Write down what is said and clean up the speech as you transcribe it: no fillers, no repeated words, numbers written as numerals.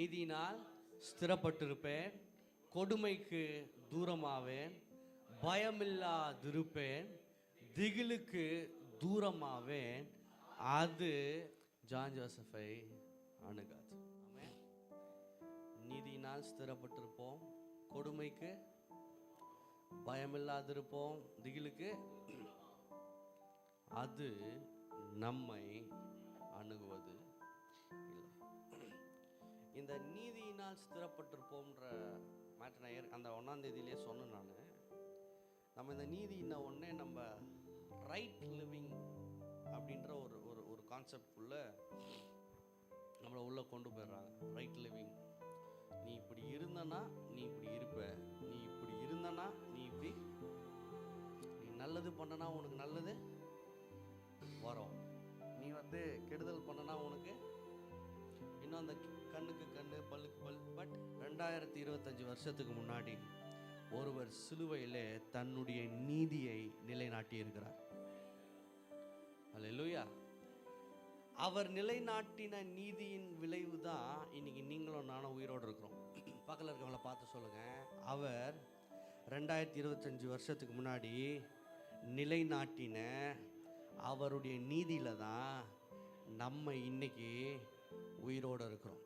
நீதியினால் ஸ்திரப்பட்டிருப்பேன், கொடுமைக்கு தூரமாவேன், பயமில்லாதிருப்பேன், திகிலுக்கு தூரமாவேன். அது ஜான் ஜோசஃபை அணுகாது. ஆமென். நீதியினால் ஸ்திரப்பட்டிருப்போம், கொடுமைக்கு பயமில்லாதிருப்போம், திகிலுக்கு அது நம்மை அணுகுவது இல்லை. இந்த நீதியினால் ஸ்திரப்பட்டிருப்போம்ன்ற மேட்டர் நான் அந்த 1ஆம் தேதியிலே சொன்னேன். நம்ம இந்த நீதியின ஒன்றே நம்ம ரைட் லிவிங் அப்படின்ற ஒரு ஒரு ஒரு கான்செப்டுக்குள்ள நம்மளை உள்ளே கொண்டு போயிடுறாங்க. ரைட் லிவிங், நீ இப்படி இருந்தனா நீ இப்படி இருப்ப, நீ இப்படி இருந்தனா நீ இப்படி, நீ நல்லது பண்ணனா உனக்கு நல்லது வரும், நீ கெடுதல் பண்ணனா உனக்கு இன்னும் அந்த கண்ணுக்கு கண்ணு பல்லுக்கு பல். பட் 2025 வருஷத்துக்கு முன்னாடி ஒருவர் சிலுவையிலே தன்னுடைய நீதியை நிலைநாட்டி இருக்கிறார். அல்லேலூயா. அவர் நிலைநாட்டின நீதியின் விளைவு தான் இன்னைக்கு நீங்களும் நானும் உயிரோடு இருக்கிறோம். பக்கத்தில் இருக்கவங்கள பார்த்து சொல்லுங்க, அவர் 2025 வருஷத்துக்கு முன்னாடி நிலைநாட்டின அவருடைய நீதியில தான் நம்ம இன்னைக்கு உயிரோடு இருக்கிறோம்.